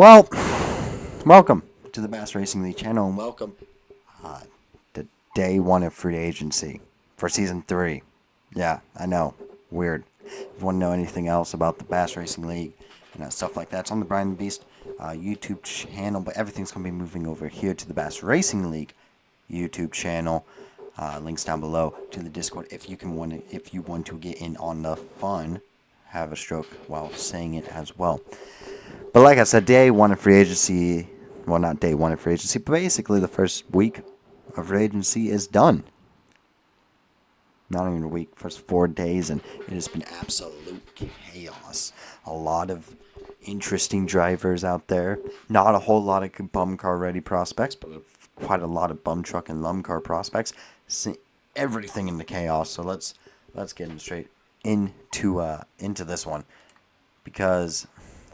Well, welcome to the Bass Racing League channel, and welcome to day one of free agency for season 3. Yeah, I know, weird. If you want to know anything else about the Bass Racing League and stuff like that, it's on the Brian the Beast YouTube channel, but everything's going to be moving over here to the Bass Racing League YouTube channel. Links down below to the Discord if you want to get in on the fun. Have a stroke while saying it as well. But like I said, day one of free agency, well, not day one of free agency, but basically the first week of free agency is done. Not even a week, first 4 days, and it has been absolute chaos. A lot of interesting drivers out there. Not a whole lot of bum car ready prospects, but quite a lot of bum truck and lum car prospects. Everything in the chaos. So let's get straight into this one, because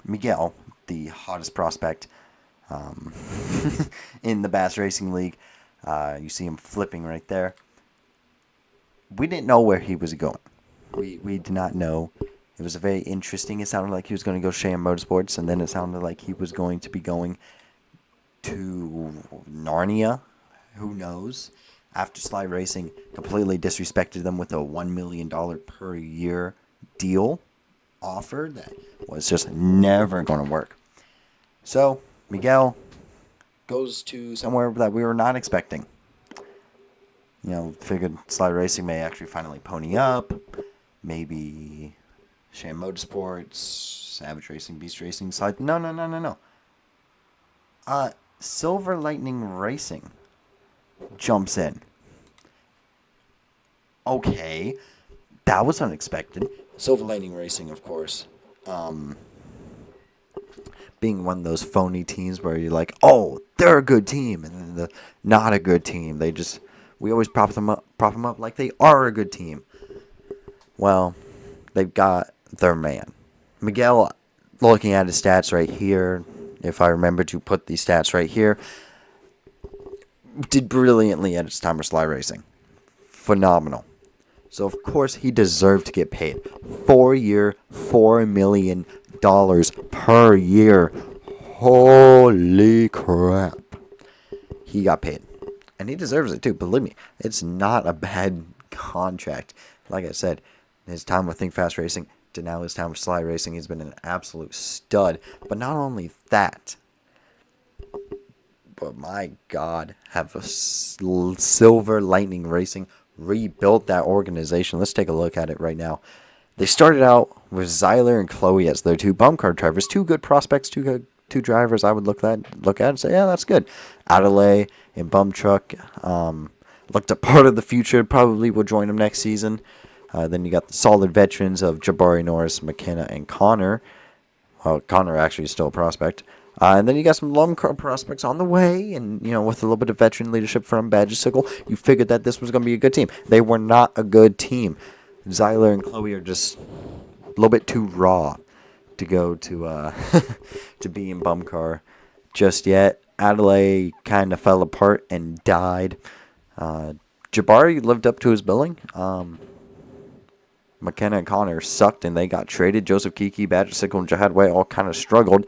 Miguel, the hottest prospect in the Bass Racing League, you see him flipping right there. We didn't know where he was going. We did not know. It was very interesting. It sounded like he was going to go Sham Motorsports, and then it sounded like he was going to be going to Narnia. Who knows? After Sly Racing completely disrespected them with a $1 million per year deal offer that was just never going to work. So Miguel goes to somewhere that we were not expecting. You know, figured Sly Racing may actually finally pony up. Maybe Sham Motorsports, Savage Racing, Beast Racing, Slide. No. Silver Lightning Racing jumps in. Okay, that was unexpected. Silver Lightning Racing, of course, being one of those phony teams where you're like, oh, they're a good team, and then the not a good team. We always prop them up like they are a good team. Well, they've got their man. Miguel, looking at his stats right here, if I remember to put these stats right here, did brilliantly at his time of Sly Racing. Phenomenal. So, of course, he deserved to get paid. 4-year, $4 million per year. Holy crap. He got paid. And he deserves it too. Believe me, it's not a bad contract. Like I said, his time with Think Fast Racing to now his time with Sly Racing, he's been an absolute stud. But not only that, but my God, have a Silver Lightning Racing rebuilt that organization. Let's take a look at it right now. They started out with Zyler and Chloe as their two bum car drivers. Two good prospects, two drivers I would look at and say, yeah, that's good. Adelaide and bum truck looked a part of the future. Probably will join them next season. Then you got the solid veterans of Jabari Norris, McKenna, and Connor. Well, Connor actually is still a prospect. And then you got some lum car prospects on the way, and with a little bit of veteran leadership from Badgesicle, you figured that this was going to be a good team. They were not a good team. Zyler and Chloe are just a little bit too raw to go to to be in bum car just yet. Adelaide kind of fell apart and died. Jabari lived up to his billing. McKenna and Connor sucked and they got traded. Joseph Kiki, Badgesicle, and Jihad Way all kind of struggled.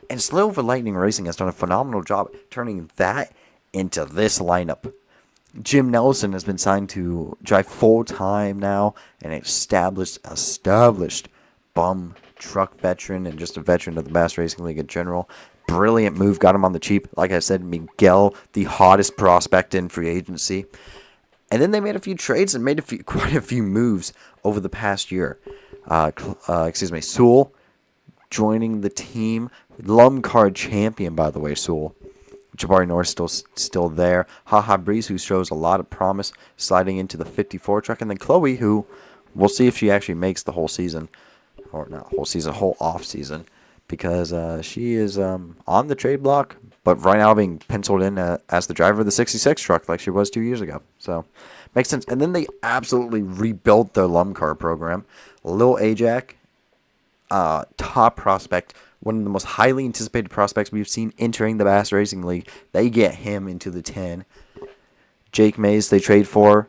And Silver Lightning Racing has done a phenomenal job turning that into this lineup. Jim Nelson has been signed to drive full-time now, an established bum truck veteran and just a veteran of the Bass Racing League in general. Brilliant move, got him on the cheap. Like I said, Miguel, the hottest prospect in free agency. And then they made a few trades and made quite a few moves over the past year. Sewell joining the team. Lum Car champion, by the way, Sewell. Jabari Norris still there. Haha Breeze, who shows a lot of promise, sliding into the 54 truck. And then Chloe, who we'll see if she actually makes the whole season. Or not whole season, whole off season. Because she is on the trade block, but right now being penciled in as the driver of the 66 truck like she was 2 years ago. So, makes sense. And then they absolutely rebuilt their Lum Car program. Lil Ajak, top prospect, one of the most highly anticipated prospects we've seen entering the Bass Racing League. They get him into the 10. Jake Mays they trade for.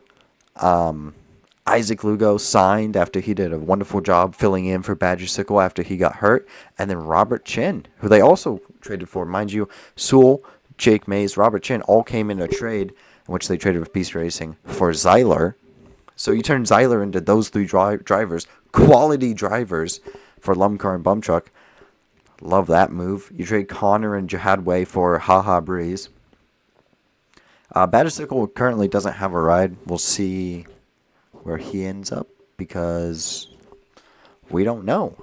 Isaac Lugo signed after he did a wonderful job filling in for Badger Sickle after he got hurt. And then Robert Chin, who they also traded for. Mind you, Sewell, Jake Mays, Robert Chin all came in a trade in which they traded with Beast Racing for Zyler. So you turn Zyler into those three drivers, quality drivers for Lumcar and Bum Truck. Love that move. You trade Connor and Jihad Way for Haha Breeze. Badger Sickle currently doesn't have a ride. We'll see where he ends up because we don't know.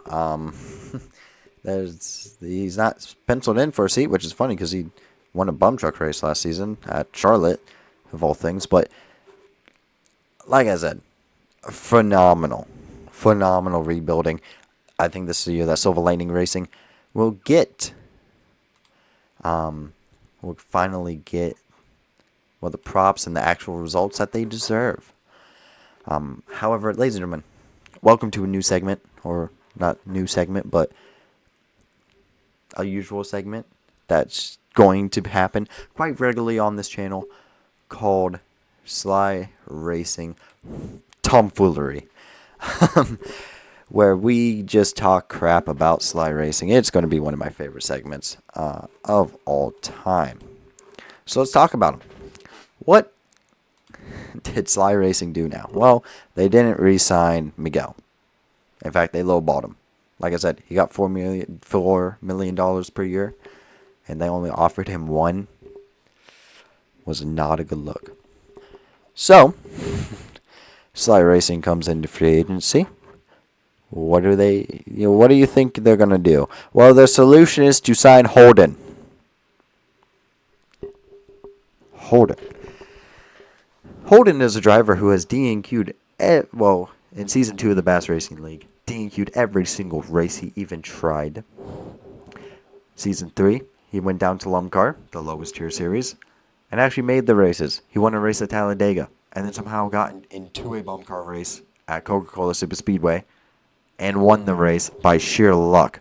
He's not penciled in for a seat, which is funny because he won a bum truck race last season at Charlotte, of all things. But like I said, phenomenal rebuilding. I think this is the year that Silver Lightning Racing will get. Will finally get the props and the actual results that they deserve. However, ladies and gentlemen, welcome to a new segment, or not new segment, but a usual segment that's going to happen quite regularly on this channel called Sly Racing Tomfoolery, where we just talk crap about Sly Racing. It's going to be one of my favorite segments of all time. So let's talk about them. What did Sly Racing do now? Well, they didn't re-sign Miguel. In fact, they lowballed him. Like I said, he got $4 million per year, and they only offered him $1 million. Was not a good look. So, Sly Racing comes into free agency. What do you think they're gonna do? Well, their solution is to sign Holden. Holden is a driver who has DNQ'd, in Season 2 of the Bass Racing League, DNQ'd every single race he even tried. Season 3, he went down to Lumcar, the lowest tier series, and actually made the races. He won a race at Talladega, and then somehow got into a bum car race at Coca-Cola Super Speedway, and won the race by sheer luck.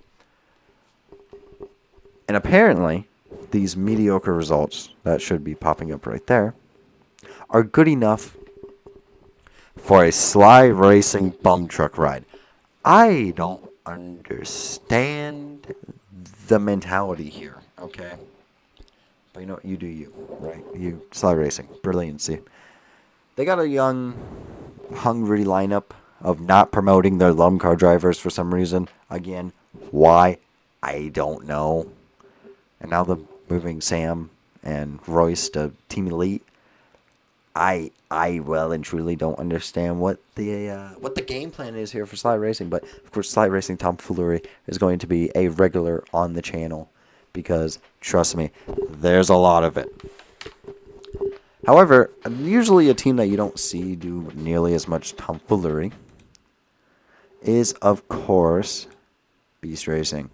And apparently, these mediocre results that should be popping up right there are good enough for a Sly Racing bum truck ride. I don't understand the mentality here, okay? But you know what? You do you, right? You, Sly Racing, brilliancy. They got a young, hungry lineup of not promoting their Lumcar drivers for some reason. Again, why? I don't know. And now they're moving Sam and Royce to Team Elite. I well and truly don't understand what the game plan is here for Sly Racing, but of course Sly Racing Tomfoolery is going to be a regular on the channel because trust me, there's a lot of it. However, usually a team that you don't see do nearly as much tomfoolery is of course Beast Racing.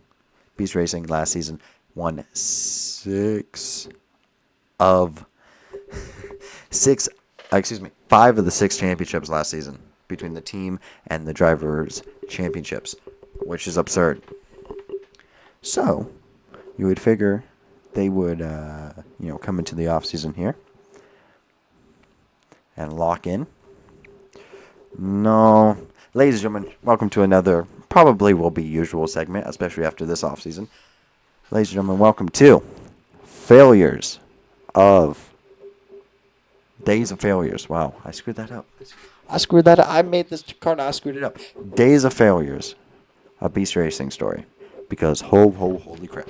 Beast Racing last season won 5 of the 6 championships last season between the team and the drivers' championships, which is absurd. So, you would figure they would, come into the off season here and lock in. No, ladies and gentlemen, welcome to another probably will be usual segment, especially after this off season. Ladies and gentlemen, welcome to Failures of Days of Failures. Wow, I screwed that up. I made this card, I screwed it up. Days of Failures. A Beast Racing story. Because holy crap.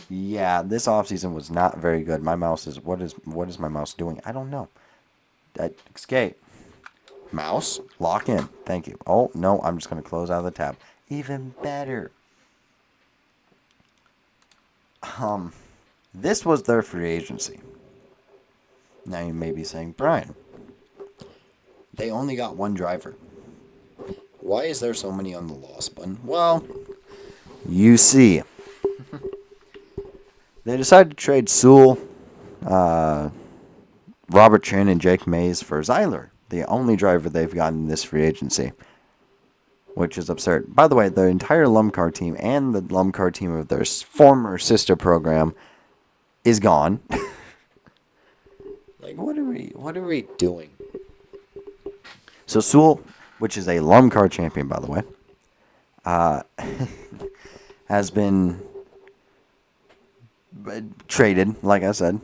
Yeah, this offseason was not very good. My mouse is, what is my mouse doing? I don't know. Escape. Mouse, lock in. Thank you. Oh, no, I'm just going to close out of the tab. Even better. This was their free agency. Now you may be saying, Brian, they only got one driver. Why is there so many on the loss button? Well, you see. They decided to trade Sewell, Robert Chin, and Jake Mays for Zyler, the only driver they've gotten in this free agency, which is absurd. By the way, the entire Lumcar team and the Lumcar team of their former sister program is gone. Like, what are we doing? So Sewell, which is a Lumcar champion, by the way, has been traded, like I said.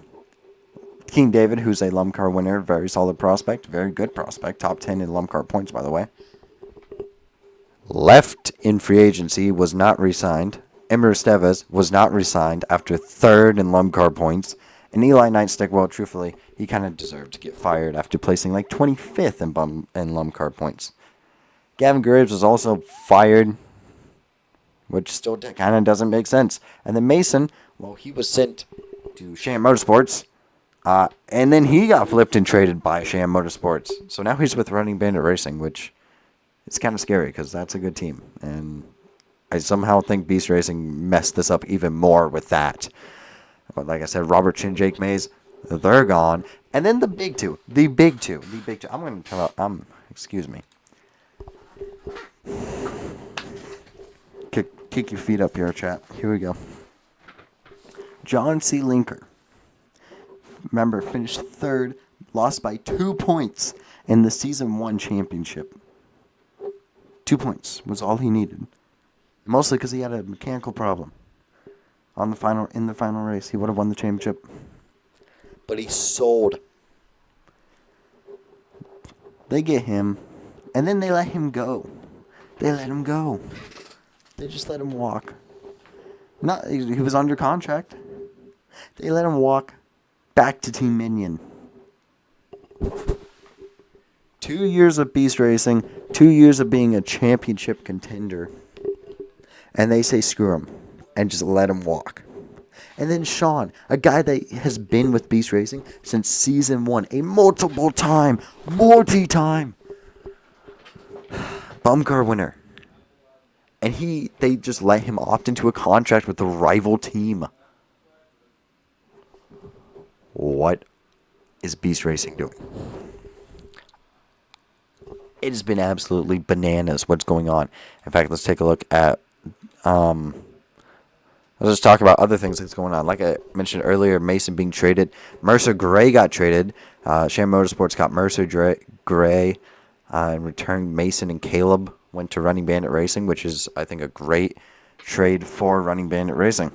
King David, who's a Lumcar winner, very solid prospect, very good prospect, top 10 in Lumcar points, by the way. Left in free agency, was not re-signed. Emir Estevez was not re-signed after third in Lumcar points. And Eli Nightstick, well, truthfully, he kind of deserved to get fired after placing like 25th in Lumcar points. Gavin Graves was also fired, which still kind of doesn't make sense. And then Mason, well, he was sent to Sham Motorsports, and then he got flipped and traded by Sham Motorsports. So now he's with Running Bandit Racing, which is kind of scary because that's a good team. And I somehow think Beast Racing messed this up even more with that. But like I said, Robert Chin, Jake Mays, they're gone. And then the big two. I'm going to tell out, excuse me. Kick your feet up here, chat. Here we go. John C. Linker. Remember, finished third, lost by 2 points in the Season 1 championship. 2 points was all he needed. Mostly because he had a mechanical problem. In the final race, he would have won the championship. But he sold. They get him, and then they let him go. They just let him walk. He was under contract. They let him walk back to Team Minion. 2 years of Beast Racing, 2 years of being a championship contender. And they say screw him and just let him walk. And then Sean, a guy that has been with Beast Racing since Season 1, a multi-time Bumcar winner. And they just let him opt into a contract with the rival team. What is Beast Racing doing? It has been absolutely bananas what's going on. In fact, let's take a look at let's just talk about other things that's going on. Like I mentioned earlier, Mason being traded. Mercer Gray got traded. Sham Motorsports got Mercer Gray. In return, Mason and Caleb went to Running Bandit Racing, which is, I think, a great trade for Running Bandit Racing.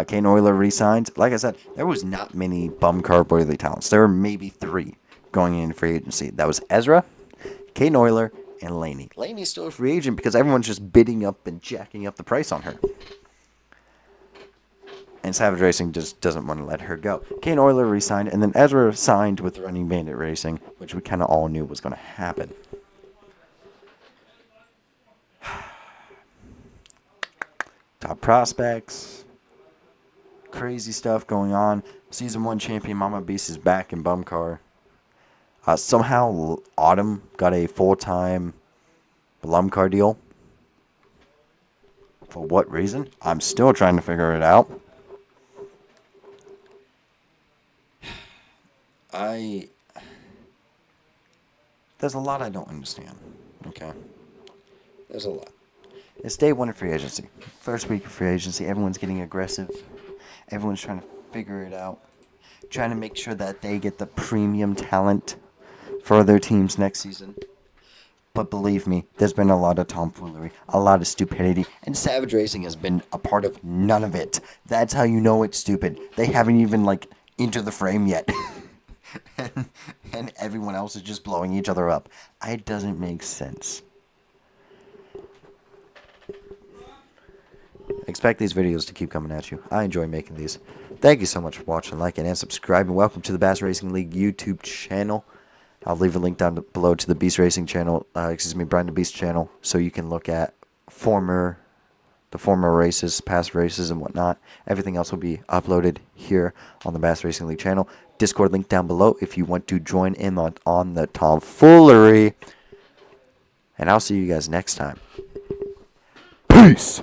Kane Euler re-signed. Like I said, there was not many Bumcar worthy talents. There were maybe 3 going in free agency. That was Ezra, Kane Euler, and Laney. Laney's still a free agent because everyone's just bidding up and jacking up the price on her. And Savage Racing just doesn't want to let her go. Kane Euler re-signed, and then Ezra signed with Running Bandit Racing, which we kind of all knew was going to happen. Top prospects. Crazy stuff going on. Season 1 champion Mama Beast is back in Bumcar. Somehow Autumn got a full-time Lumcar deal. For what reason? I'm still trying to figure it out. There's a lot I don't understand. Okay? There's a lot. It's day 1 of free agency. First week of free agency. Everyone's getting aggressive. Everyone's trying to figure it out. Trying to make sure that they get the premium talent for their teams next season. But believe me, there's been a lot of tomfoolery, a lot of stupidity, and Savage Racing has been a part of none of it. That's how you know it's stupid. They haven't even, entered the frame yet. and everyone else is just blowing each other up. It doesn't make sense. Expect these videos to keep coming at you. I enjoy making these. Thank you so much for watching, liking, and subscribing. Welcome to the Bass Racing League YouTube channel. I'll leave a link down below to the Beast Racing channel, Brian the Beast channel, so you can look at the former races, past races, and whatnot. Everything else will be uploaded here on the Bass Racing League channel. Discord link down below if you want to join in on the tomfoolery. And I'll see you guys next time. Peace!